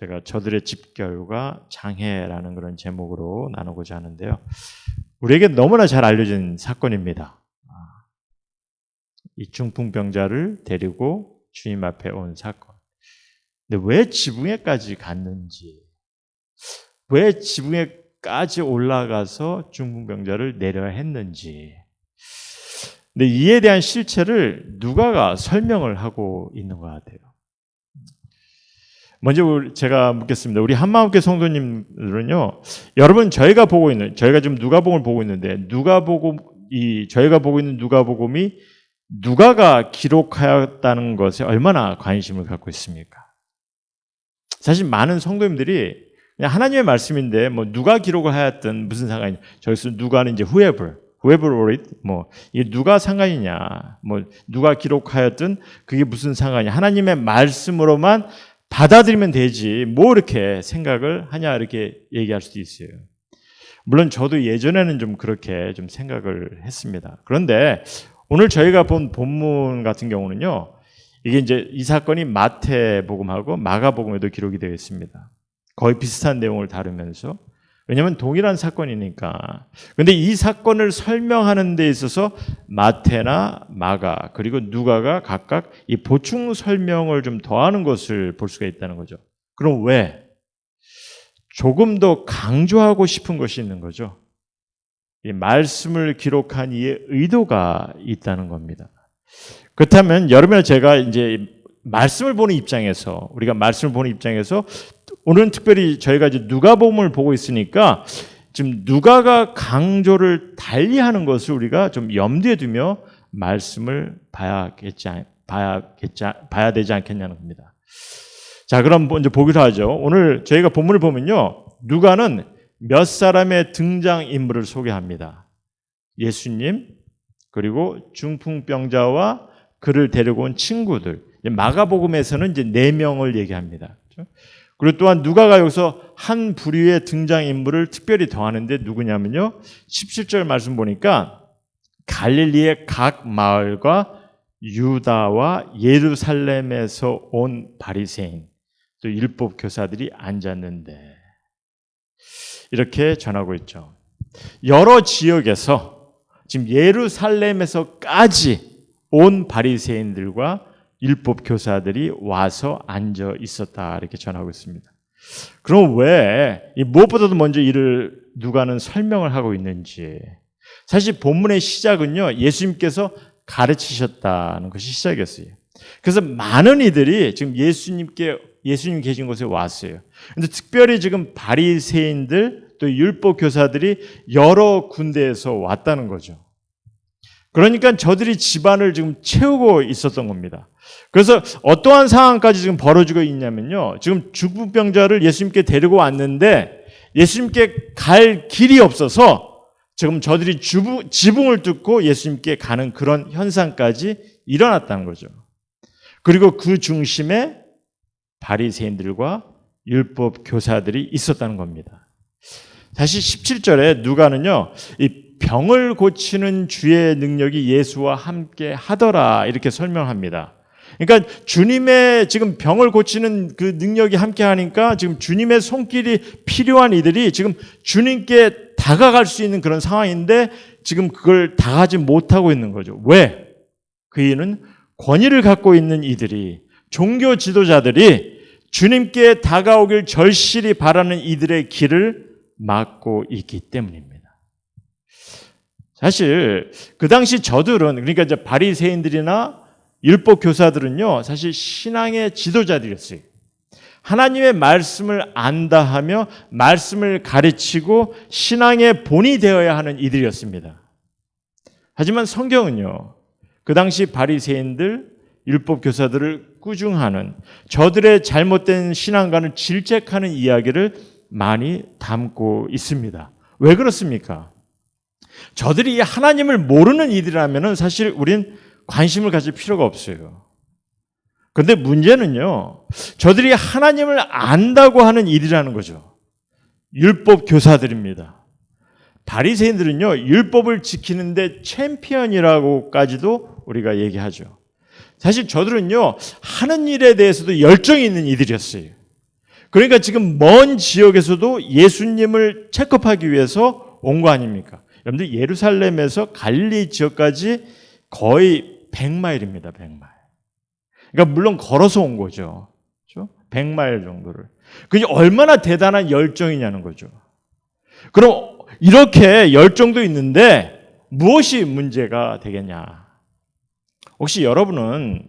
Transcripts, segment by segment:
제가 저들의 집결과 장애라는 그런 제목으로 나누고자 하는데요. 우리에게 너무나 잘 알려진 사건입니다. 이 중풍병자를 데리고 주님 앞에 온 사건. 근데 왜 지붕에까지 갔는지, 왜 지붕에까지 올라가서 중풍병자를 내려야 했는지, 근데 이에 대한 실체를 누가가 설명을 하고 있는 것 같아요. 먼저 제가 묻겠습니다. 우리 한마음교회 성도님들은요, 여러분 저희가 지금 누가복음을 보고 있는데 저희가 보고 있는 누가복음이 누가가 기록하였다는 것에 얼마나 관심을 갖고 있습니까? 사실 많은 성도님들이 그냥 하나님의 말씀인데 뭐 누가 기록을 하였든 무슨 상관이냐. 저기서 누가는 이제 whoever wrote it, 이게 누가 상관이냐, 누가 기록하였든 그게 무슨 상관이냐. 하나님의 말씀으로만 받아들이면 되지, 이렇게 생각을 하냐, 이렇게 얘기할 수도 있어요. 물론 저도 예전에는 좀 그렇게 좀 생각을 했습니다. 그런데 오늘 저희가 본 본문 같은 경우는요, 이게 이제 이 사건이 마태복음하고 마가복음에도 기록이 되어 있습니다. 거의 비슷한 내용을 다루면서, 왜냐하면 동일한 사건이니까. 그런데 이 사건을 설명하는 데 있어서 마태나 마가 그리고 누가가 각각 이 보충 설명을 좀 더하는 것을 볼 수가 있다는 거죠. 그럼 왜? 조금 더 강조하고 싶은 것이 있는 거죠. 이 말씀을 기록한 이의 의도가 있다는 겁니다. 그렇다면 여러분, 제가 이제 우리가 말씀을 보는 입장에서 오늘은 특별히 저희가 이제 누가복음을 보고 있으니까 지금 누가가 강조를 달리하는 것을 우리가 좀 염두에 두며 말씀을 봐야 되지 않겠냐는 겁니다. 자, 그럼 먼저 보기로 하죠. 오늘 저희가 본문을 보면요, 누가는 몇 사람의 등장인물을 소개합니다. 예수님, 그리고 중풍병자와 그를 데리고 온 친구들. 마가복음에서는 이제 4명을 얘기합니다. 그리고 또한 누가가 여기서 한 부류의 등장인물을 특별히 더하는데 누구냐면요, 17절 말씀 보니까 갈릴리의 각 마을과 유다와 예루살렘에서 온 바리새인, 또 율법 교사들이 앉았는데, 이렇게 전하고 있죠. 여러 지역에서 지금 예루살렘에서까지 온 바리새인들과 율법 교사들이 와서 앉아 있었다, 이렇게 전하고 있습니다. 그럼 왜 무엇보다도 먼저 이를 누가는 설명을 하고 있는지. 사실 본문의 시작은요, 예수님께서 가르치셨다는 것이 시작이었어요. 그래서 많은 이들이 지금 예수님 계신 곳에 왔어요. 근데 특별히 지금 바리새인들 또 율법 교사들이 여러 군데에서 왔다는 거죠. 그러니까 저들이 집안을 지금 채우고 있었던 겁니다. 그래서 어떠한 상황까지 지금 벌어지고 있냐면요, 지금 중풍병자를 예수님께 데리고 왔는데 예수님께 갈 길이 없어서 지금 저들이 지붕을 뚫고 예수님께 가는 그런 현상까지 일어났다는 거죠. 그리고 그 중심에 바리새인들과 율법 교사들이 있었다는 겁니다. 사실 17절에 누가는요, 이 병을 고치는 주의 능력이 예수와 함께 하더라, 이렇게 설명합니다. 그러니까 주님의 지금 병을 고치는 그 능력이 함께 하니까 지금 주님의 손길이 필요한 이들이 지금 주님께 다가갈 수 있는 그런 상황인데 지금 그걸 다가가지 못하고 있는 거죠. 왜? 그 이유는 권위를 갖고 있는 이들이, 종교 지도자들이 주님께 다가오길 절실히 바라는 이들의 길을 막고 있기 때문입니다. 사실 그 당시 저들은, 그러니까 이제 바리새인들이나 율법 교사들은요, 사실 신앙의 지도자들이었어요. 하나님의 말씀을 안다 하며 말씀을 가르치고 신앙의 본이 되어야 하는 이들이었습니다. 하지만 성경은요, 그 당시 바리새인들, 율법 교사들을 꾸중하는, 저들의 잘못된 신앙관을 질책하는 이야기를 많이 담고 있습니다. 왜 그렇습니까? 저들이 하나님을 모르는 이들이라면 사실 우린 관심을 가질 필요가 없어요. 그런데 문제는요, 저들이 하나님을 안다고 하는 이들이라는 거죠. 율법 교사들입니다. 바리새인들은요, 율법을 지키는데 챔피언이라고까지도 우리가 얘기하죠. 사실 저들은요, 하는 일에 대해서도 열정이 있는 이들이었어요. 그러니까 지금 먼 지역에서도 예수님을 체크하기 위해서 온 거 아닙니까? 여러분들 예루살렘에서 갈릴리 지역까지 거의 100마일입니다. 100마일. 그러니까 물론 걸어서 온 거죠. 그렇죠? 100마일 정도를. 그게 얼마나 대단한 열정이냐는 거죠. 그럼 이렇게 열정도 있는데 무엇이 문제가 되겠냐? 혹시 여러분은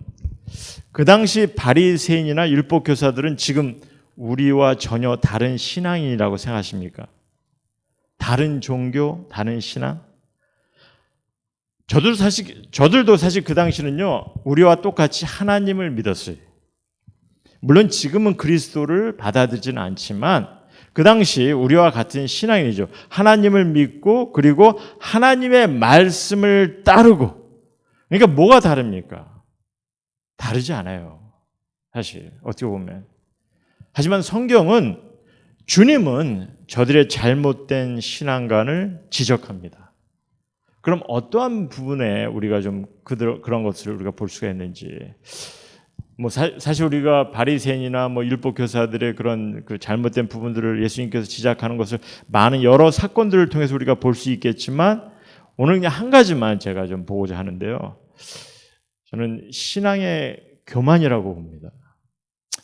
그 당시 바리새인이나 율법 교사들은 지금 우리와 전혀 다른 신앙이라고 생각하십니까? 다른 종교, 다른 신앙? 저들도 사실 그 당시는요, 우리와 똑같이 하나님을 믿었어요. 물론 지금은 그리스도를 받아들이지는 않지만 그 당시 우리와 같은 신앙이죠. 하나님을 믿고 그리고 하나님의 말씀을 따르고. 그러니까 뭐가 다릅니까? 다르지 않아요. 사실 어떻게 보면. 하지만 성경은 주님은 저들의 잘못된 신앙관을 지적합니다. 그럼 어떠한 부분에 우리가 좀 그런 것을 우리가 볼 수가 있는지. 사실 우리가 바리새인이나 율법 교사들의 그런 그 잘못된 부분들을 예수님께서 지적하는 것을 많은 여러 사건들을 통해서 우리가 볼 수 있겠지만 오늘 그냥 한 가지만 제가 좀 보고자 하는데요. 저는 신앙의 교만이라고 봅니다.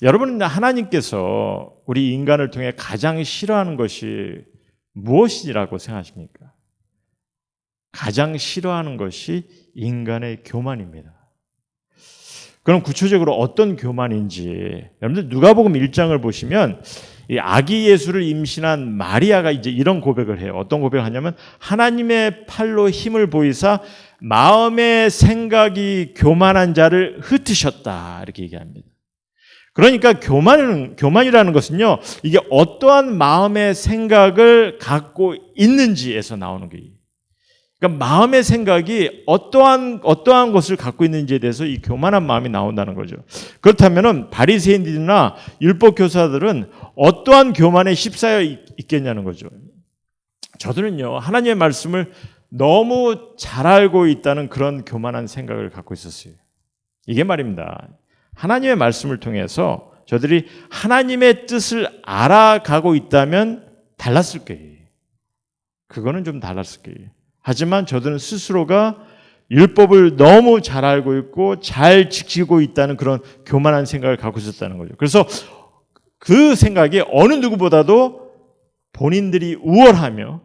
여러분은 하나님께서 우리 인간을 통해 가장 싫어하는 것이 무엇이라고 생각하십니까? 가장 싫어하는 것이 인간의 교만입니다. 그럼 구체적으로 어떤 교만인지 여러분들 누가복음 1장을 보시면 이 아기 예수를 임신한 마리아가 이제 이런 고백을 해요. 어떤 고백을 하냐면 하나님의 팔로 힘을 보이사 마음의 생각이 교만한 자를 흩으셨다 이렇게 얘기합니다. 그러니까 교만이라는 것은요, 이게 어떠한 마음의 생각을 갖고 있는지에서 나오는 거예요. 그러니까 마음의 생각이 어떠한 것을 갖고 있는지에 대해서 이 교만한 마음이 나온다는 거죠. 그렇다면은 바리새인들이나 율법 교사들은 어떠한 교만에 휩싸여 있겠냐는 거죠. 저들은요, 하나님의 말씀을 너무 잘 알고 있다는 그런 교만한 생각을 갖고 있었어요. 이게 말입니다. 하나님의 말씀을 통해서 저들이 하나님의 뜻을 알아가고 있다면 달랐을 거예요. 그거는 좀 달랐을 거예요. 하지만 저들은 스스로가 율법을 너무 잘 알고 있고 잘 지키고 있다는 그런 교만한 생각을 갖고 있었다는 거죠. 그래서 그 생각이 어느 누구보다도 본인들이 우월하며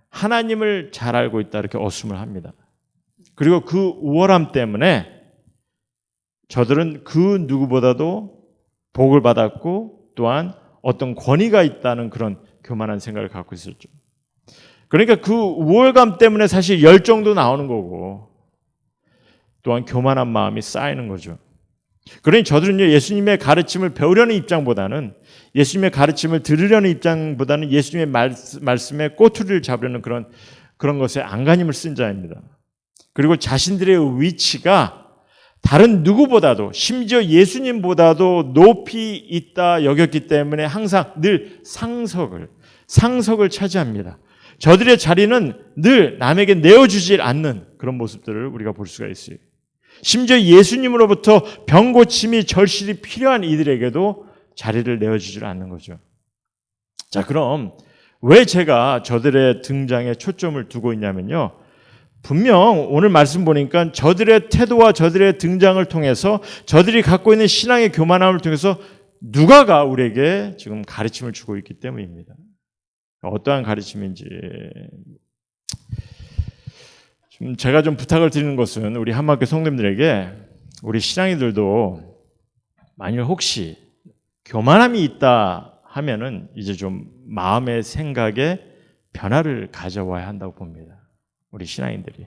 하나님을 잘 알고 있다 이렇게 어슴을 합니다. 그리고 그 우월함 때문에 저들은 그 누구보다도 복을 받았고 또한 어떤 권위가 있다는 그런 교만한 생각을 갖고 있었죠. 그러니까 그 우월감 때문에 사실 열정도 나오는 거고 또한 교만한 마음이 쌓이는 거죠. 그러니 저들은요, 예수님의 가르침을 배우려는 입장보다는 예수님의 가르침을 들으려는 입장보다는 예수님의 말씀에 꼬투리를 잡으려는 그런 것에 안간힘을 쓴 자입니다. 그리고 자신들의 위치가 다른 누구보다도 심지어 예수님보다도 높이 있다 여겼기 때문에 항상 늘 상석을 차지합니다. 저들의 자리는 늘 남에게 내어주질 않는 그런 모습들을 우리가 볼 수가 있어요. 심지어 예수님으로부터 병고침이 절실히 필요한 이들에게도 자리를 내어주질 않는 거죠. 자, 그럼 왜 제가 저들의 등장에 초점을 두고 있냐면요. 분명 오늘 말씀 보니까 저들의 태도와 저들의 등장을 통해서 저들이 갖고 있는 신앙의 교만함을 통해서 누가가 우리에게 지금 가르침을 주고 있기 때문입니다. 어떠한 가르침인지 지금 제가 좀 부탁을 드리는 것은 우리 한마교회 성도님들에게 우리 신앙인들도 만일 혹시 교만함이 있다 하면은 이제 좀 마음의 생각에 변화를 가져와야 한다고 봅니다. 우리 신앙인들이.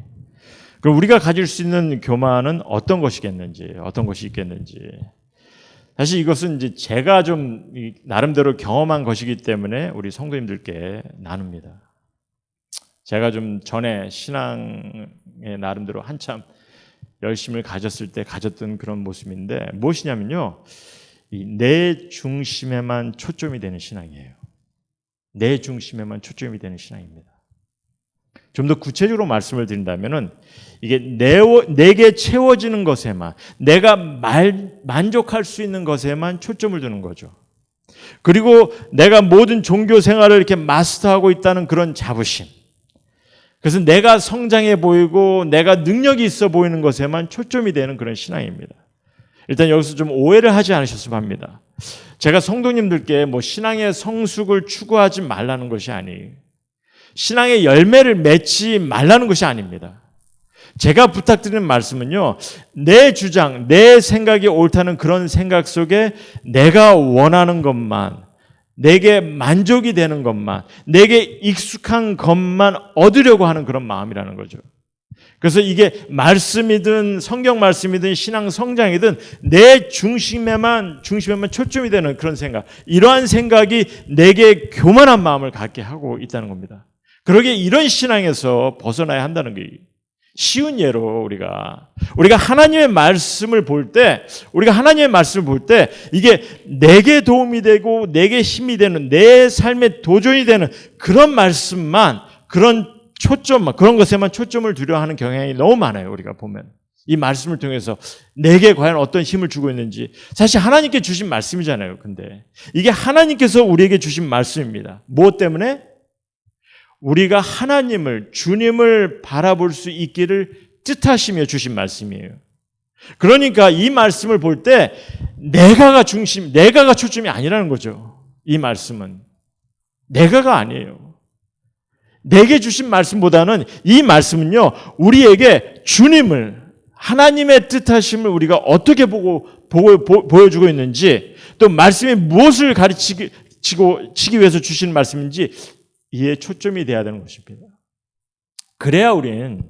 그럼 우리가 가질 수 있는 교만은 어떤 것이겠는지, 어떤 것이 있겠는지. 사실 이것은 이제 제가 좀 나름대로 경험한 것이기 때문에 우리 성도님들께 나눕니다. 제가 좀 전에 신앙에 나름대로 한참 열심을 가졌을 때 가졌던 그런 모습인데 무엇이냐면요. 이 내 중심에만 초점이 되는 신앙이에요. 내 중심에만 초점이 되는 신앙입니다. 좀 더 구체적으로 말씀을 드린다면은 이게 내게 채워지는 것에만 내가 만족할 수 있는 것에만 초점을 두는 거죠. 그리고 내가 모든 종교 생활을 이렇게 마스터하고 있다는 그런 자부심. 그래서 내가 성장해 보이고 내가 능력이 있어 보이는 것에만 초점이 되는 그런 신앙입니다. 일단 여기서 좀 오해를 하지 않으셨으면 합니다. 제가 성도님들께 뭐 신앙의 성숙을 추구하지 말라는 것이 아니에요. 신앙의 열매를 맺지 말라는 것이 아닙니다. 제가 부탁드리는 말씀은요, 내 주장, 내 생각이 옳다는 그런 생각 속에 내가 원하는 것만, 내게 만족이 되는 것만, 내게 익숙한 것만 얻으려고 하는 그런 마음이라는 거죠. 그래서 이게 말씀이든 성경 말씀이든 신앙 성장이든 내 중심에만 초점이 되는 그런 생각, 이러한 생각이 내게 교만한 마음을 갖게 하고 있다는 겁니다. 그러기에 이런 신앙에서 벗어나야 한다는 거예요. 쉬운 예로 우리가 하나님의 말씀을 볼 때, 이게 내게 도움이 되고 내게 힘이 되는, 내 삶의 도전이 되는 그런 말씀만, 그런 초점만, 그런 것에만 초점을 두려 하는 경향이 너무 많아요. 우리가 보면 이 말씀을 통해서 내게 과연 어떤 힘을 주고 있는지, 사실 하나님께 주신 말씀이잖아요. 근데 이게 하나님께서 우리에게 주신 말씀입니다. 무엇 때문에? 우리가 하나님을, 주님을 바라볼 수 있기를 뜻하시며 주신 말씀이에요. 그러니까 이 말씀을 볼 때 내가가 초점이 아니라는 거죠. 이 말씀은 내가가 아니에요. 내게 주신 말씀보다는 이 말씀은요, 우리에게 주님을, 하나님의 뜻하심을 우리가 어떻게 보여주고 있는지, 또 말씀이 무엇을 가르치기 위해서 주신 말씀인지 이에 초점이 돼야 되는 것입니다. 그래야 우리는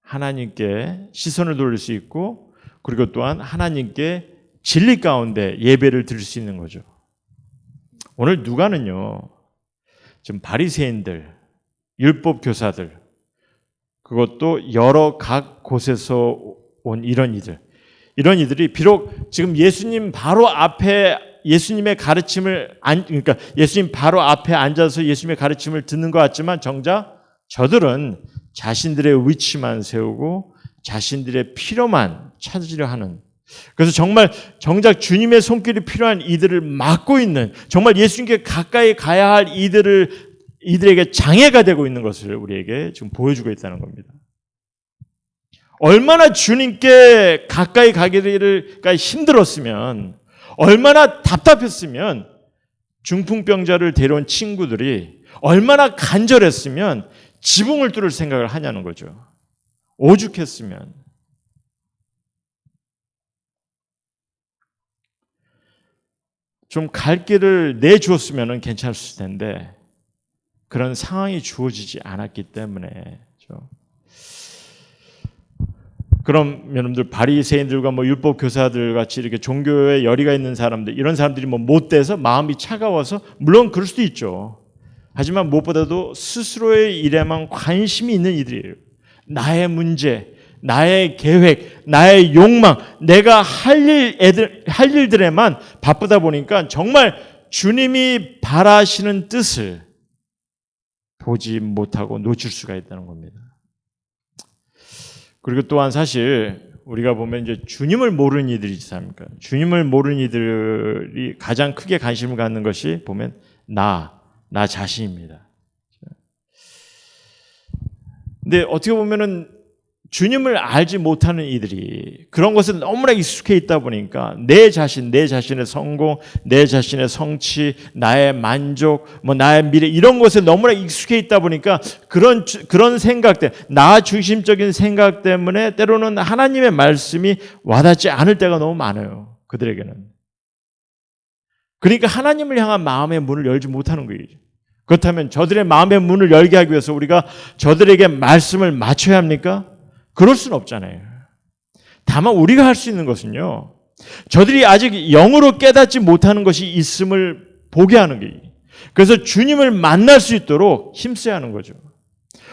하나님께 시선을 돌릴 수 있고, 그리고 또한 하나님께 진리 가운데 예배를 드릴 수 있는 거죠. 오늘 누가는요, 지금 바리새인들, 율법 교사들, 그것도 여러 각 곳에서 온 이런 이들이 비록 지금 예수님 바로 앞에 예수님의 가르침을 그러니까 예수님 바로 앞에 앉아서 예수님의 가르침을 듣는 것 같지만 정작 저들은 자신들의 위치만 세우고 자신들의 필요만 찾으려 하는, 그래서 정작 주님의 손길이 필요한 이들을 막고 있는, 정말 예수님께 가까이 가야 할 이들에게 장애가 되고 있는 것을 우리에게 지금 보여주고 있다는 겁니다. 얼마나 주님께 가까이 가기가 힘들었으면, 얼마나 답답했으면 중풍병자를 데려온 친구들이 얼마나 간절했으면 지붕을 뚫을 생각을 하냐는 거죠. 오죽했으면. 좀 갈 길을 내주었으면 괜찮았을 텐데 그런 상황이 주어지지 않았기 때문에. 그럼 여러분들 바리새인들과 율법 교사들 같이 이렇게 종교에 열의가 있는 사람들, 이런 사람들이 못돼서 마음이 차가워서, 물론 그럴 수도 있죠. 하지만 무엇보다도 스스로의 일에만 관심이 있는 이들이에요. 나의 문제, 나의 계획, 나의 욕망, 내가 할 일들에만 바쁘다 보니까 정말 주님이 바라시는 뜻을 보지 못하고 놓칠 수가 있다는 겁니다. 그리고 또한 사실 우리가 보면 이제 주님을 모르는 이들이 있지 않습니까? 주님을 모르는 이들이 가장 크게 관심을 갖는 것이 보면 나 자신입니다. 근데 어떻게 보면은 주님을 알지 못하는 이들이 그런 것에 너무나 익숙해 있다 보니까 내 자신의 성공, 내 자신의 성취, 나의 만족, 나의 미래, 이런 것에 너무나 익숙해 있다 보니까 그런 생각 때문에, 나 중심적인 생각 때문에 때로는 하나님의 말씀이 와닿지 않을 때가 너무 많아요. 그들에게는. 그러니까 하나님을 향한 마음의 문을 열지 못하는 거예요. 그렇다면 저들의 마음의 문을 열게 하기 위해서 우리가 저들에게 말씀을 맞춰야 합니까? 그럴 수는 없잖아요. 다만 우리가 할 수 있는 것은요, 저들이 아직 영으로 깨닫지 못하는 것이 있음을 보게 하는 거예요. 그래서 주님을 만날 수 있도록 힘써야 하는 거죠.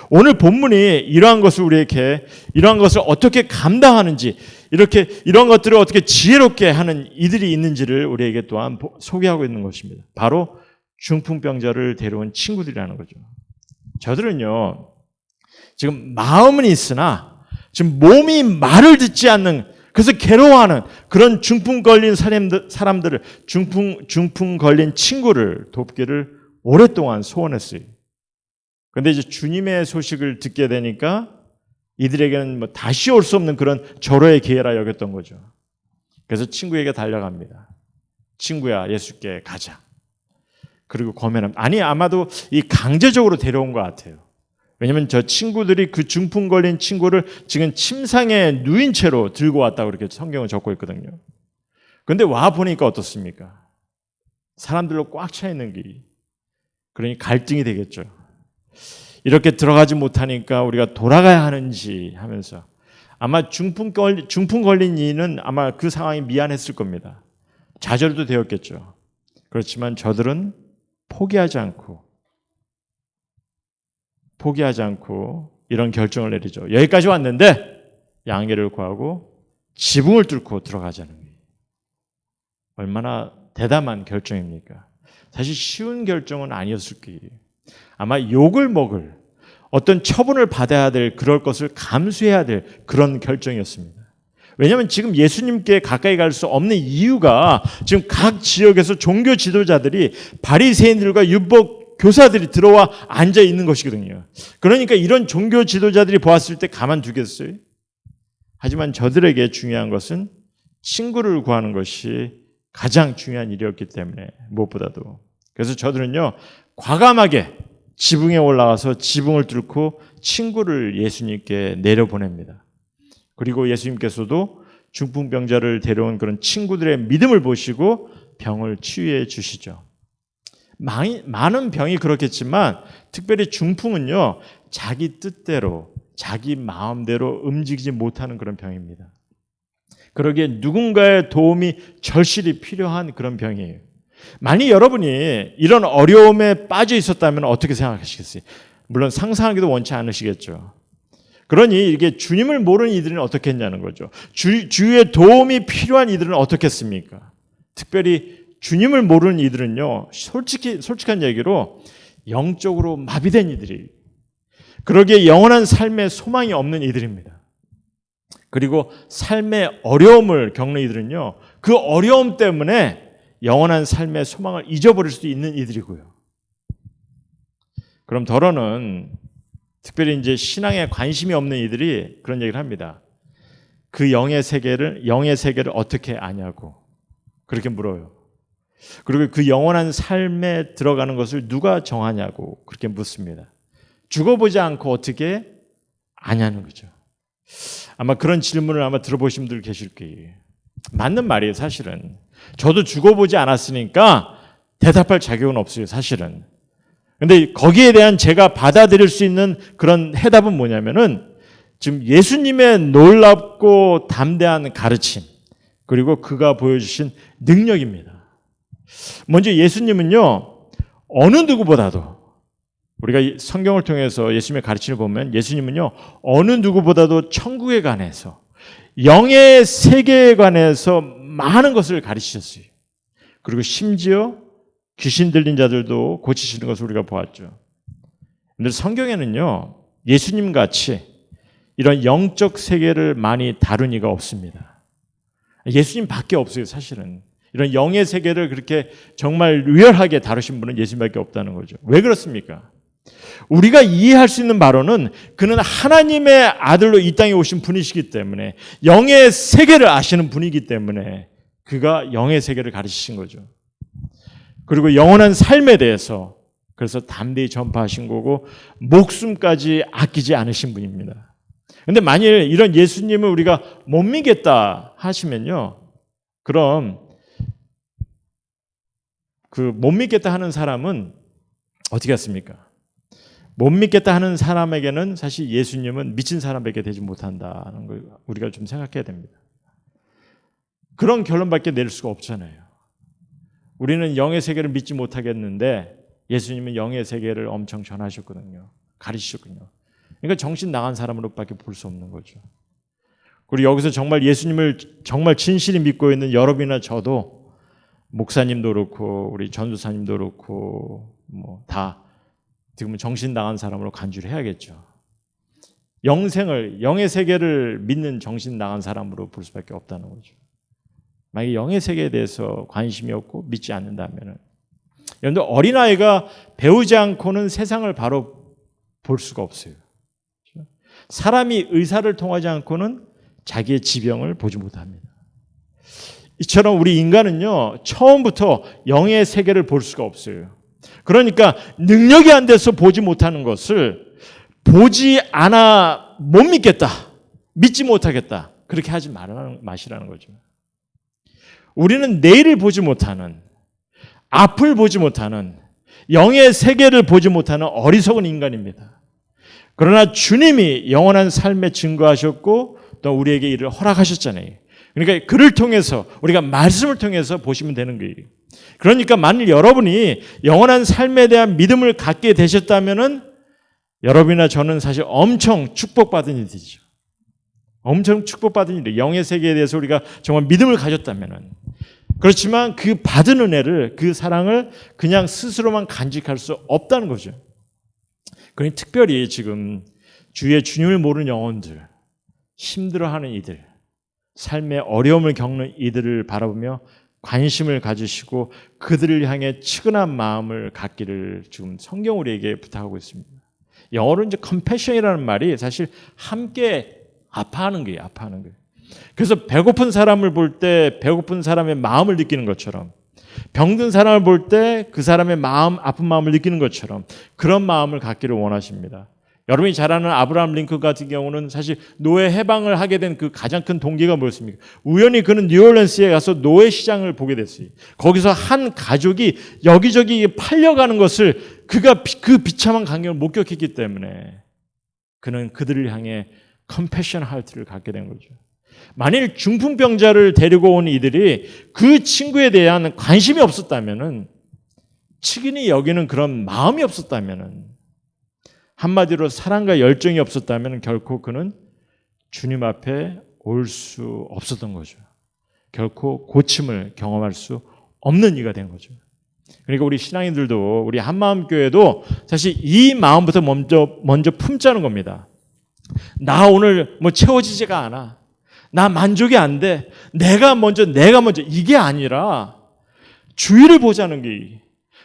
오늘 본문이 이러한 것을 어떻게 감당하는지, 이런 것들을 어떻게 지혜롭게 하는 이들이 있는지를 우리에게 또한 소개하고 있는 것입니다. 바로 중풍병자를 데려온 친구들이라는 거죠. 저들은요, 지금 마음은 있으나 지금 몸이 말을 듣지 않는, 그래서 괴로워하는 그런 중풍 걸린 사람들을 중풍 걸린 친구를 돕기를 오랫동안 소원했어요. 그런데 이제 주님의 소식을 듣게 되니까 이들에게는 뭐 다시 올 수 없는 그런 절호의 기회라 여겼던 거죠. 그래서 친구에게 달려갑니다. 친구야, 예수께 가자. 그리고 고면합니다. 아니, 아마도 이 강제적으로 데려온 것 같아요. 왜냐하면 저 친구들이 그 중풍 걸린 친구를 지금 침상에 누인 채로 들고 왔다고 그렇게 성경은 적고 있거든요. 그런데 와 보니까 어떻습니까? 사람들로 꽉 차 있는 길이. 그러니 갈등이 되겠죠. 이렇게 들어가지 못하니까 우리가 돌아가야 하는지 하면서 아마 중풍 걸린 이는 아마 그 상황이 미안했을 겁니다. 좌절도 되었겠죠. 그렇지만 저들은 포기하지 않고 이런 결정을 내리죠. 여기까지 왔는데 양해를 구하고 지붕을 뚫고 들어가자는 거예요. 얼마나 대담한 결정입니까? 사실 쉬운 결정은 아니었을 거예요. 아마 욕을 먹을 어떤 처분을 받아야 될 그럴 것을 감수해야 될 그런 결정이었습니다. 왜냐하면 지금 예수님께 가까이 갈 수 없는 이유가 지금 각 지역에서 종교 지도자들이 바리새인들과 율법 교사들이 들어와 앉아 있는 것이거든요. 그러니까 이런 종교 지도자들이 보았을 때 가만두겠어요? 하지만 저들에게 중요한 것은 친구를 구하는 것이 가장 중요한 일이었기 때문에 무엇보다도. 그래서 저들은요, 과감하게 지붕에 올라가서 지붕을 뚫고 친구를 예수님께 내려보냅니다. 그리고 예수님께서도 중풍병자를 데려온 그런 친구들의 믿음을 보시고 병을 치유해 주시죠. 많은 병이 그렇겠지만 특별히 중풍은요, 자기 뜻대로 자기 마음대로 움직이지 못하는 그런 병입니다. 그러기에 누군가의 도움이 절실히 필요한 그런 병이에요. 만약 여러분이 이런 어려움에 빠져 있었다면 어떻게 생각하시겠어요? 물론 상상하기도 원치 않으시겠죠. 그러니 이게 주님을 모르는 이들은 어떻게 했냐는 거죠. 주의 도움이 필요한 이들은 어떻게 했습니까? 특별히 주님을 모르는 이들은요, 솔직한 얘기로 영적으로 마비된 이들이, 그러기에 영원한 삶의 소망이 없는 이들입니다. 그리고 삶의 어려움을 겪는 이들은요, 그 어려움 때문에 영원한 삶의 소망을 잊어버릴 수도 있는 이들이고요. 그럼 더러는 특별히 이제 신앙에 관심이 없는 이들이 그런 얘기를 합니다. 그 영의 세계를 어떻게 아냐고 그렇게 물어요. 그리고 그 영원한 삶에 들어가는 것을 누가 정하냐고 그렇게 묻습니다. 죽어보지 않고 어떻게 아냐는 거죠. 아마 그런 질문을 아마 들어보신 분들 계실 거예요. 맞는 말이에요, 사실은. 저도 죽어보지 않았으니까 대답할 자격은 없어요, 사실은. 근데 거기에 대한 제가 받아들일 수 있는 그런 해답은 뭐냐면은 지금 예수님의 놀랍고 담대한 가르침, 그리고 그가 보여주신 능력입니다. 먼저 예수님은요, 어느 누구보다도, 우리가 성경을 통해서 예수님의 가르침을 보면 예수님은요, 어느 누구보다도 천국에 관해서, 영의 세계에 관해서 많은 것을 가르치셨어요. 그리고 심지어 귀신 들린 자들도 고치시는 것을 우리가 보았죠. 그런데 성경에는요, 예수님 같이 이런 영적 세계를 많이 다룬 이가 없습니다. 예수님밖에 없어요, 사실은. 이런 영의 세계를 그렇게 정말 리얼하게 다루신 분은 예수님밖에 없다는 거죠. 왜 그렇습니까? 우리가 이해할 수 있는 바로는 그는 하나님의 아들로 이 땅에 오신 분이시기 때문에, 영의 세계를 아시는 분이기 때문에 그가 영의 세계를 가르치신 거죠. 그리고 영원한 삶에 대해서 그래서 담대히 전파하신 거고 목숨까지 아끼지 않으신 분입니다. 그런데 만일 이런 예수님을 우리가 못 믿겠다 하시면요, 그럼 그 못 믿겠다 하는 사람은 어떻게 했습니까? 못 믿겠다 하는 사람에게는 사실 예수님은 미친 사람에게 되지 못한다는 걸 우리가 좀 생각해야 됩니다. 그런 결론밖에 내릴 수가 없잖아요. 우리는 영의 세계를 믿지 못하겠는데 예수님은 영의 세계를 엄청 전하셨거든요. 가르치셨거든요. 그러니까 정신 나간 사람으로밖에 볼 수 없는 거죠. 그리고 여기서 정말 예수님을 정말 진실히 믿고 있는 여러분이나 저도, 목사님도 그렇고 우리 전도사님도 그렇고 뭐 다 지금 정신 나간 사람으로 간주를 해야겠죠. 영생을, 영의 세계를 믿는 정신 나간 사람으로 볼 수밖에 없다는 거죠. 만약에 영의 세계에 대해서 관심이 없고 믿지 않는다면, 여러분들 어린아이가 배우지 않고는 세상을 바로 볼 수가 없어요. 사람이 의사를 통하지 않고는 자기의 지병을 보지 못합니다. 이처럼 우리 인간은요, 처음부터 영의 세계를 볼 수가 없어요. 그러니까 능력이 안 돼서 보지 못하는 것을 보지 않아 못 믿겠다, 믿지 못하겠다, 그렇게 하지 마시라는 거죠. 우리는 내일을 보지 못하는, 앞을 보지 못하는, 영의 세계를 보지 못하는 어리석은 인간입니다. 그러나 주님이 영원한 삶에 증거하셨고 또 우리에게 이를 허락하셨잖아요. 그러니까 그를 통해서, 우리가 말씀을 통해서 보시면 되는 거예요. 그러니까 만일 여러분이 영원한 삶에 대한 믿음을 갖게 되셨다면은 여러분이나 저는 사실 엄청 축복받은 일이죠. 엄청 축복받은 일이에요. 영의 세계에 대해서 우리가 정말 믿음을 가졌다면은. 그렇지만 그 받은 은혜를, 그 사랑을 그냥 스스로만 간직할 수 없다는 거죠. 그러니 특별히 지금 주의 주님을 모르는 영혼들, 힘들어하는 이들, 삶의 어려움을 겪는 이들을 바라보며 관심을 가지시고 그들을 향해 측은한 마음을 갖기를 지금 성경 우리에게 부탁하고 있습니다. 영어로 이제 compassion이라는 말이 사실 함께 아파하는 거예요. 아파하는 거예요. 그래서 배고픈 사람을 볼 때 배고픈 사람의 마음을 느끼는 것처럼, 병든 사람을 볼 때 그 사람의 마음, 아픈 마음을 느끼는 것처럼 그런 마음을 갖기를 원하십니다. 여러분이 잘 아는 아브라함 링컨 같은 경우는 사실 노예 해방을 하게 된 그 가장 큰 동기가 뭐였습니까? 우연히 그는 뉴올리언스에 가서 노예 시장을 보게 됐어요. 거기서 한 가족이 여기저기 팔려가는 것을 그가 그 비참한 광경을 목격했기 때문에 그는 그들을 향해 컴패션 하트를 갖게 된 거죠. 만일 중풍병자를 데리고 온 이들이 그 친구에 대한 관심이 없었다면은, 측은히 여기는 그런 마음이 없었다면은, 한마디로 사랑과 열정이 없었다면 결코 그는 주님 앞에 올 수 없었던 거죠. 결코 고침을 경험할 수 없는 이가 된 거죠. 그러니까 우리 신앙인들도, 우리 한마음교회도 사실 이 마음부터 먼저 품자는 겁니다. 나 오늘 뭐 채워지지가 않아, 나 만족이 안 돼, 내가 먼저 이게 아니라 주의를 보자는 게,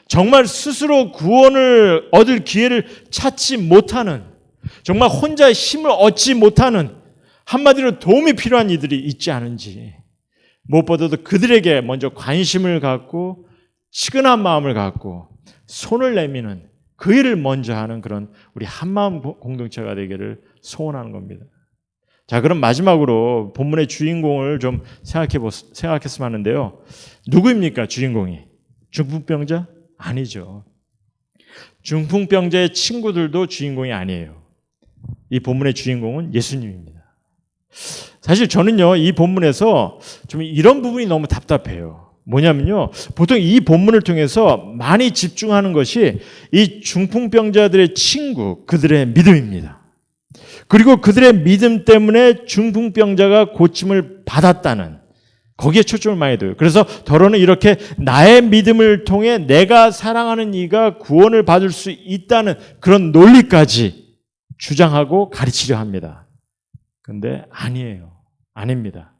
정말 스스로 구원을 얻을 기회를 찾지 못하는, 정말 혼자 힘을 얻지 못하는, 한마디로 도움이 필요한 이들이 있지 않은지, 무엇보다도 그들에게 먼저 관심을 갖고 측은한 마음을 갖고 손을 내미는 그 일을 먼저 하는 그런 우리 한마음 공동체가 되기를 소원하는 겁니다. 자, 그럼 마지막으로 본문의 주인공을 좀 생각했으면 하는데요. 누구입니까, 주인공이? 중풍병자? 아니죠. 중풍병자의 친구들도 주인공이 아니에요. 이 본문의 주인공은 예수님입니다. 사실 저는요, 이 본문에서 좀 이런 부분이 너무 답답해요. 뭐냐면요, 보통 이 본문을 통해서 많이 집중하는 것이 이 중풍병자들의 친구, 그들의 믿음입니다. 그리고 그들의 믿음 때문에 중풍병자가 고침을 받았다는, 거기에 초점을 많이 둬요. 그래서 더러는 이렇게 나의 믿음을 통해 내가 사랑하는 이가 구원을 받을 수 있다는 그런 논리까지 주장하고 가르치려 합니다. 그런데 아니에요. 아닙니다.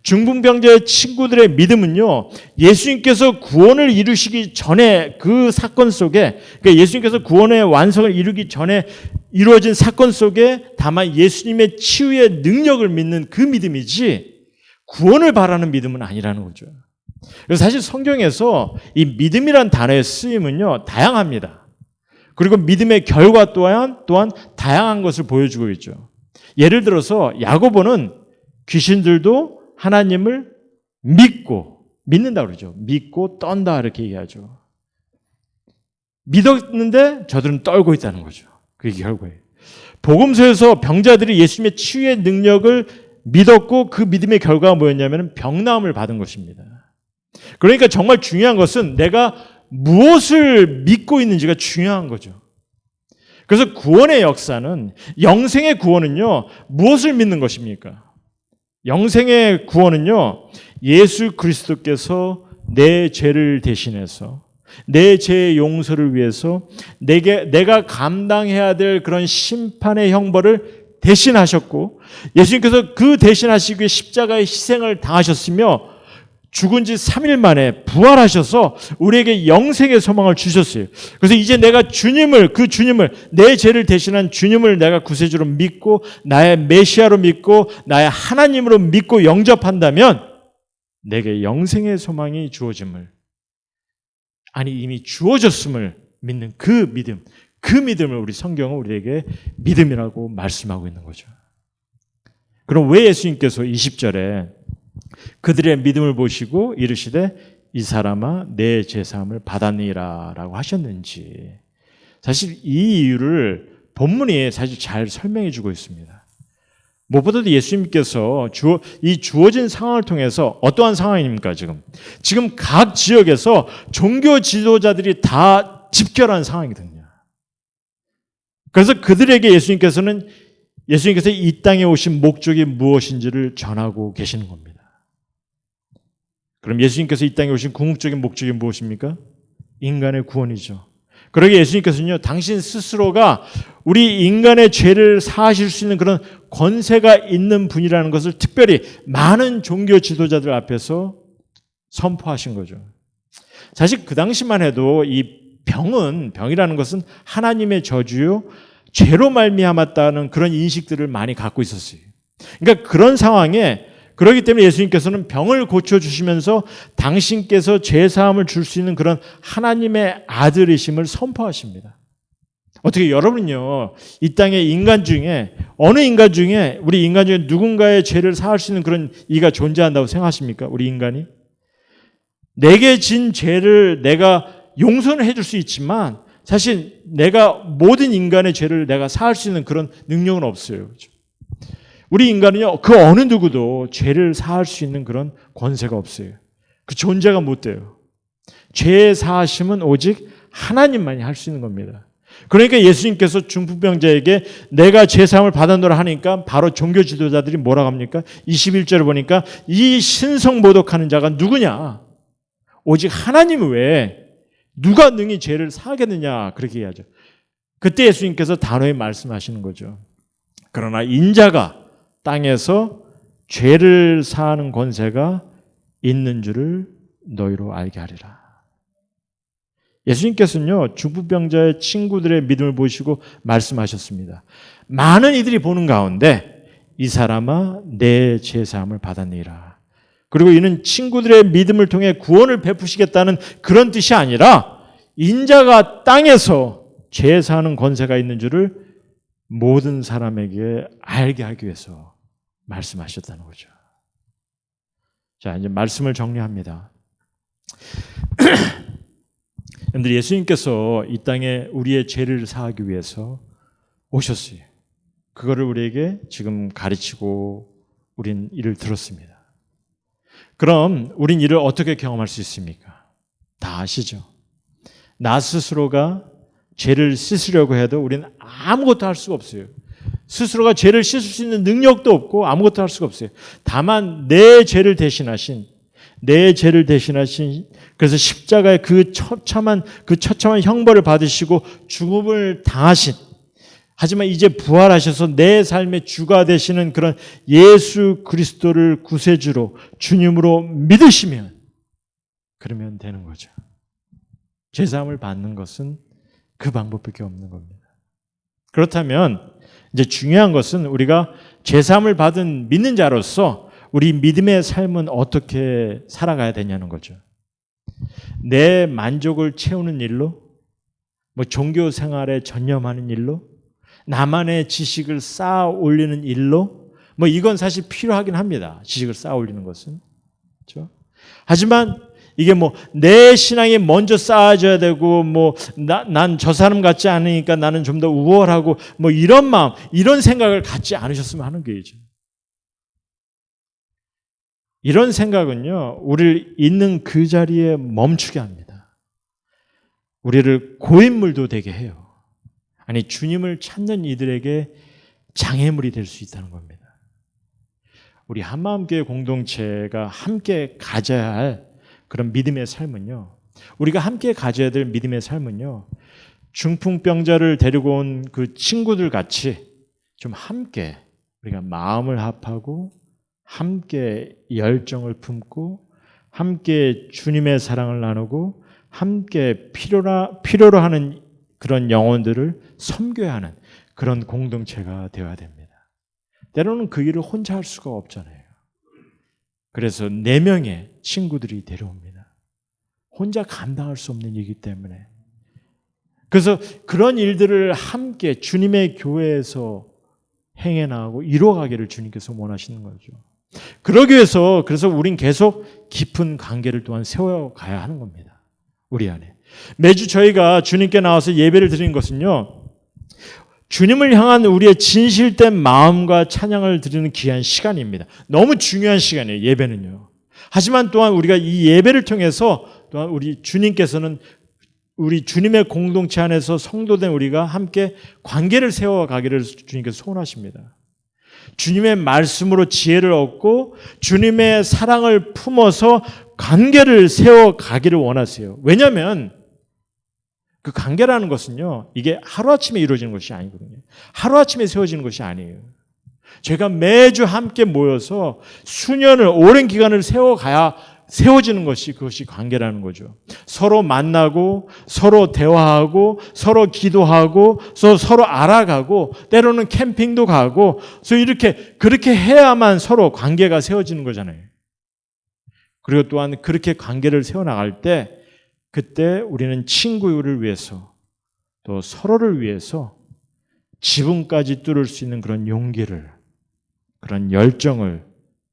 중풍병자의 친구들의 믿음은요, 예수님께서 구원을 이루시기 전에 그 사건 속에, 그러니까 예수님께서 구원의 완성을 이루기 전에 이루어진 사건 속에 다만 예수님의 치유의 능력을 믿는 그 믿음이지 구원을 바라는 믿음은 아니라는 거죠. 그래서 사실 성경에서 이 믿음이란 단어의 쓰임은요, 다양합니다. 그리고 믿음의 결과 또한 다양한 것을 보여주고 있죠. 예를 들어서 야고보는 귀신들도 하나님을 믿는다 그러죠. 믿고 떤다 이렇게 얘기하죠. 믿었는데 저들은 떨고 있다는 거죠. 그게 결과예요. 복음서에서 병자들이 예수님의 치유의 능력을 믿었고 그 믿음의 결과가 뭐였냐면 병나음을 받은 것입니다. 그러니까 정말 중요한 것은 내가 무엇을 믿고 있는지가 중요한 거죠. 그래서 구원의 역사는, 영생의 구원은요, 무엇을 믿는 것입니까? 영생의 구원은요, 예수 그리스도께서 내 죄를 대신해서 내 죄의 용서를 위해서 내가 감당해야 될 그런 심판의 형벌을 대신하셨고, 예수님께서 그 대신하시기 위해 십자가의 희생을 당하셨으며 죽은 지 3일 만에 부활하셔서 우리에게 영생의 소망을 주셨어요. 그래서 이제 내가 그 주님을, 내 죄를 대신한 주님을 내가 구세주로 믿고 나의 메시아로 믿고 나의 하나님으로 믿고 영접한다면 내게 영생의 소망이 주어짐을, 아니 이미 주어졌음을 믿는 그 믿음을 우리 성경은 우리에게 믿음이라고 말씀하고 있는 거죠. 그럼 왜 예수님께서 20절에 그들의 믿음을 보시고 이르시되 이 사람아 내 죄사함을 받았니라 라고 하셨는지, 사실 이 이유를 본문이 사실 잘 설명해 주고 있습니다. 무엇보다도 예수님께서 이 주어진 상황을 통해서 어떠한 상황입니까? 지금 각 지역에서 종교 지도자들이 다 집결한 상황이거든요. 그래서 그들에게 예수님께서 이 땅에 오신 목적이 무엇인지를 전하고 계시는 겁니다. 그럼 예수님께서 이 땅에 오신 궁극적인 목적이 무엇입니까? 인간의 구원이죠. 그러게 예수님께서는요, 당신 스스로가 우리 인간의 죄를 사하실 수 있는 그런 권세가 있는 분이라는 것을 특별히 많은 종교 지도자들 앞에서 선포하신 거죠. 사실 그 당시만 해도 이 병이라는 것은 하나님의 저주요, 죄로 말미암았다는 그런 인식들을 많이 갖고 있었어요. 그러니까 그런 상황에, 그렇기 때문에 예수님께서는 병을 고쳐주시면서 당신께서 죄사함을 줄 수 있는 그런 하나님의 아들이심을 선포하십니다. 어떻게 여러분은요, 이 땅의 인간 중에 우리 인간 중에 누군가의 죄를 사할 수 있는 그런 이가 존재한다고 생각하십니까? 우리 인간이? 내게 진 죄를 내가 용서는 해줄 수 있지만 사실 모든 인간의 죄를 내가 사할 수 있는 그런 능력은 없어요. 그렇죠? 우리 인간은요, 그 어느 누구도 죄를 사할 수 있는 그런 권세가 없어요. 그 존재가 못 돼요. 죄의 사하심은 오직 하나님만이 할 수 있는 겁니다. 그러니까 예수님께서 중풍병자에게 내가 죄사함을 받았노라 하니까 바로 종교 지도자들이 뭐라고 합니까? 21절을 보니까 이 신성모독하는 자가 누구냐? 오직 하나님 외에 누가 능히 죄를 사하겠느냐? 그렇게 얘기하죠. 그때 예수님께서 단호히 말씀하시는 거죠. 그러나 인자가 땅에서 죄를 사하는 권세가 있는 줄을 너희로 알게 하리라. 예수님께서는요, 중풍병자의 친구들의 믿음을 보시고 말씀하셨습니다. 많은 이들이 보는 가운데 이 사람아 내 죄사함을 받았느니라. 그리고 이는 친구들의 믿음을 통해 구원을 베푸시겠다는 그런 뜻이 아니라 인자가 땅에서 죄 사하는 권세가 있는 줄을 모든 사람에게 알게 하기 위해서 말씀하셨다는 거죠. 자, 이제 말씀을 정리합니다. 여러분들, 예수님께서 이 땅에 우리의 죄를 사하기 위해서 오셨어요. 그거를 우리에게 지금 가르치고 우린 이를 들었습니다. 그럼 우린 이를 어떻게 경험할 수 있습니까? 다 아시죠? 나 스스로가 죄를 씻으려고 해도 우리는 아무것도 할 수가 없어요. 스스로가 죄를 씻을 수 있는 능력도 없고 아무것도 할 수가 없어요. 다만 내 죄를 대신하신 그래서 십자가의 그 처참한 형벌을 받으시고 죽음을 당하신, 하지만 이제 부활하셔서 내 삶의 주가 되시는 그런 예수 그리스도를 구세주로 주님으로 믿으시면 그러면 되는 거죠. 죄사함을 받는 것은 그 방법밖에 없는 겁니다. 그렇다면 이제 중요한 것은 우리가 죄사함을 받은 믿는 자로서 우리 믿음의 삶은 어떻게 살아가야 되냐는 거죠. 내 만족을 채우는 일로, 종교 생활에 전념하는 일로, 나만의 지식을 쌓아 올리는 일로, 이건 사실 필요하긴 합니다. 지식을 쌓아 올리는 것은. 그렇죠? 하지만 이게 내 신앙이 먼저 쌓아져야 되고, 난 저 사람 같지 않으니까 나는 좀 더 우월하고, 이런 마음, 이런 생각을 갖지 않으셨으면 하는 거죠. 이런 생각은요, 우리를 있는 그 자리에 멈추게 합니다. 우리를 고인물도 되게 해요. 아니, 주님을 찾는 이들에게 장애물이 될 수 있다는 겁니다. 우리 한마음교회 공동체가 함께 가져야 할 그런 믿음의 삶은요, 우리가 함께 가져야 될 믿음의 삶은요, 중풍병자를 데리고 온 그 친구들 같이 좀 함께 우리가 마음을 합하고 함께 열정을 품고 함께 주님의 사랑을 나누고 함께 필요로 하는 그런 영혼들을 섬겨야 하는 그런 공동체가 되어야 됩니다. 때로는 그 일을 혼자 할 수가 없잖아요. 그래서 4명의 친구들이 데려옵니다. 혼자 감당할 수 없는 일이기 때문에. 그래서 그런 일들을 함께 주님의 교회에서 행해 나가고 이루어가기를 주님께서 원하시는 거죠. 그러기 위해서 그래서 우린 계속 깊은 관계를 또한 세워가야 하는 겁니다. 우리 안에. 매주 저희가 주님께 나와서 예배를 드리는 것은요, 주님을 향한 우리의 진실된 마음과 찬양을 드리는 귀한 시간입니다. 너무 중요한 시간이에요, 예배는요. 하지만 또한 우리가 이 예배를 통해서 또한 우리 주님께서는 우리 주님의 공동체 안에서 성도된 우리가 함께 관계를 세워가기를 주님께서 소원하십니다. 주님의 말씀으로 지혜를 얻고 주님의 사랑을 품어서 관계를 세워가기를 원하세요. 왜냐하면 그 관계라는 것은요, 이게 하루아침에 이루어지는 것이 아니거든요. 하루아침에 세워지는 것이 아니에요. 제가 매주 함께 모여서 수년을, 오랜 기간을 세워지는 것이 그것이 관계라는 거죠. 서로 만나고 서로 대화하고 서로 기도하고 서로 알아가고 때로는 캠핑도 가고 그래서 그렇게 해야만 서로 관계가 세워지는 거잖아요. 그리고 또한 그렇게 관계를 세워나갈 때 그때 우리는 친구를 위해서 또 서로를 위해서 지붕까지 뚫을 수 있는 그런 용기를, 그런 열정을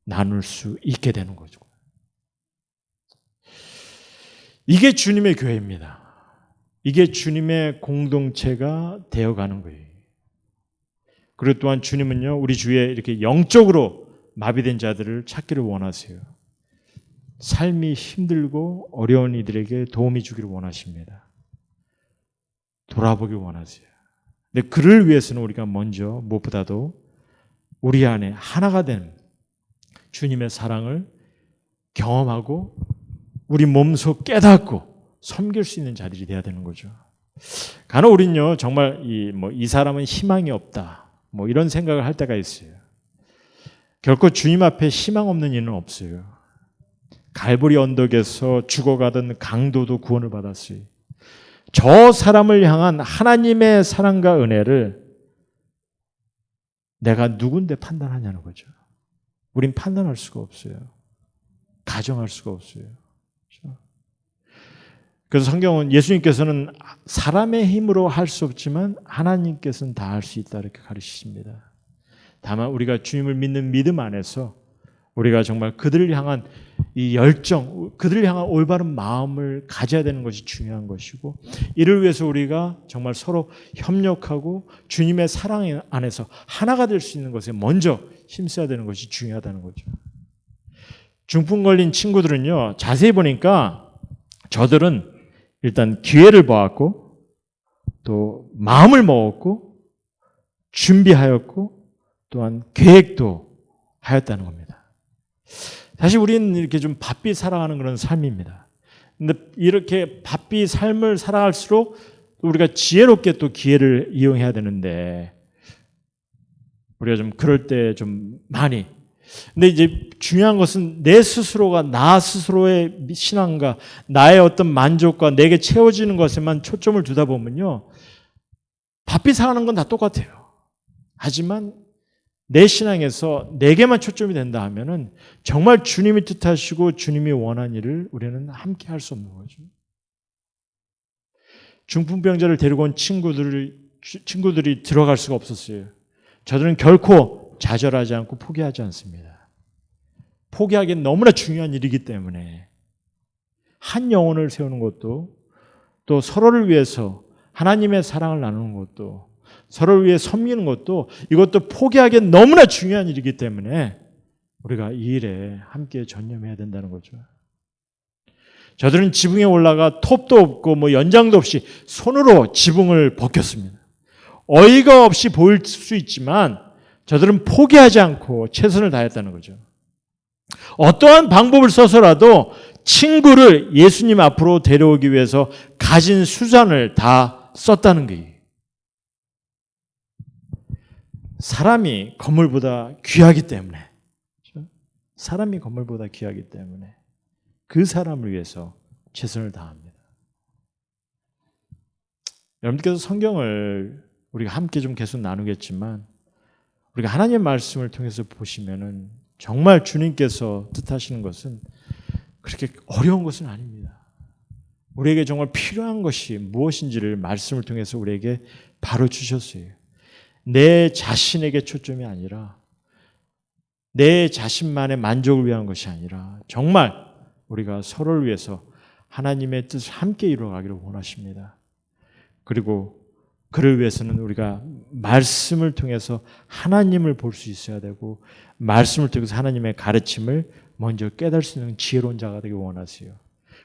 나눌 수 있게 되는 거죠. 이게 주님의 교회입니다. 이게 주님의 공동체가 되어가는 거예요. 그리고 또한 주님은요, 우리 주위에 이렇게 영적으로 마비된 자들을 찾기를 원하세요. 삶이 힘들고 어려운 이들에게 도움이 주기를 원하십니다. 돌아보길 원하세요. 근데 그를 위해서는 우리가 먼저 무엇보다도 우리 안에 하나가 된 주님의 사랑을 경험하고 우리 몸소 깨닫고 섬길 수 있는 자들이 돼야 되는 거죠. 간혹 우리는요, 정말 이 사람은 희망이 없다, 이런 생각을 할 때가 있어요. 결코 주님 앞에 희망 없는 이는 없어요. 갈보리 언덕에서 죽어가던 강도도 구원을 받았어요. 저 사람을 향한 하나님의 사랑과 은혜를 내가 누군데 판단하냐는 거죠. 우린 판단할 수가 없어요. 가정할 수가 없어요. 그렇죠? 그래서 성경은 예수님께서는 사람의 힘으로 할 수 없지만 하나님께서는 다 할 수 있다 이렇게 가르치십니다. 다만 우리가 주님을 믿는 믿음 안에서 우리가 정말 그들을 향한 이 열정, 그들을 향한 올바른 마음을 가져야 되는 것이 중요한 것이고, 이를 위해서 우리가 정말 서로 협력하고 주님의 사랑 안에서 하나가 될 수 있는 것에 먼저 힘써야 되는 것이 중요하다는 거죠. 중풍 걸린 친구들은요, 자세히 보니까 저들은 일단 기회를 보았고 또 마음을 먹었고 준비하였고 또한 계획도 하였다는 겁니다. 사실 우리는 이렇게 좀 바삐 살아가는 그런 삶입니다. 근데 이렇게 바삐 삶을 살아갈수록 우리가 지혜롭게 또 기회를 이용해야 되는데 우리가 좀 그럴 때 좀 많이. 근데 이제 중요한 것은 내 스스로가 나 스스로의 신앙과 나의 어떤 만족과 내게 채워지는 것에만 초점을 두다 보면요, 바삐 살아가는 건 다 똑같아요. 하지만 내 신앙에서 내게만 초점이 된다 하면은 정말 주님이 뜻하시고 주님이 원한 일을 우리는 함께 할 수 없는 거죠. 중풍병자를 데리고 온 친구들이 들어갈 수가 없었어요. 저들은 결코 좌절하지 않고 포기하지 않습니다. 포기하기는 너무나 중요한 일이기 때문에 한 영혼을 세우는 것도 또 서로를 위해서 하나님의 사랑을 나누는 것도 서로를 위해 섬기는 것도 이것도 포기하기엔 너무나 중요한 일이기 때문에 우리가 이 일에 함께 전념해야 된다는 거죠. 저들은 지붕에 올라가 톱도 없고 연장도 없이 손으로 지붕을 벗겼습니다. 어이가 없이 보일 수 있지만 저들은 포기하지 않고 최선을 다했다는 거죠. 어떠한 방법을 써서라도 친구를 예수님 앞으로 데려오기 위해서 가진 수단을 다 썼다는 거예요. 사람이 건물보다 귀하기 때문에, 사람이 건물보다 귀하기 때문에 그 사람을 위해서 최선을 다합니다. 여러분께서 성경을 우리가 함께 좀 계속 나누겠지만 우리가 하나님의 말씀을 통해서 보시면은 정말 주님께서 뜻하시는 것은 그렇게 어려운 것은 아닙니다. 우리에게 정말 필요한 것이 무엇인지를 말씀을 통해서 우리에게 바로 주셨어요. 내 자신에게 초점이 아니라 내 자신만의 만족을 위한 것이 아니라 정말 우리가 서로를 위해서 하나님의 뜻을 함께 이루어가기를 원하십니다. 그리고 그를 위해서는 우리가 말씀을 통해서 하나님을 볼 수 있어야 되고 말씀을 통해서 하나님의 가르침을 먼저 깨달을 수 있는 지혜로운 자가 되기 원하세요.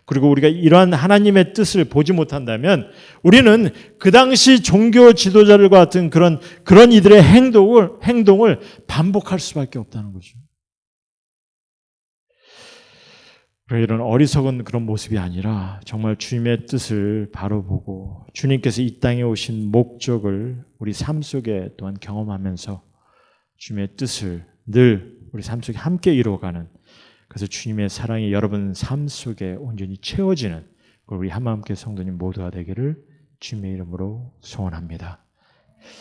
그리고 우리가 이러한 하나님의 뜻을 보지 못한다면 우리는 그 당시 종교 지도자들과 같은 그런 이들의 행동을 반복할 수밖에 없다는 거죠. 이런 어리석은 그런 모습이 아니라 정말 주님의 뜻을 바로 보고 주님께서 이 땅에 오신 목적을 우리 삶 속에 또한 경험하면서 주님의 뜻을 늘 우리 삶 속에 함께 이루어가는, 그래서 주님의 사랑이 여러분 삶 속에 온전히 채워지는 우리 한마음교회 성도님 모두가 되기를 주님의 이름으로 소원합니다.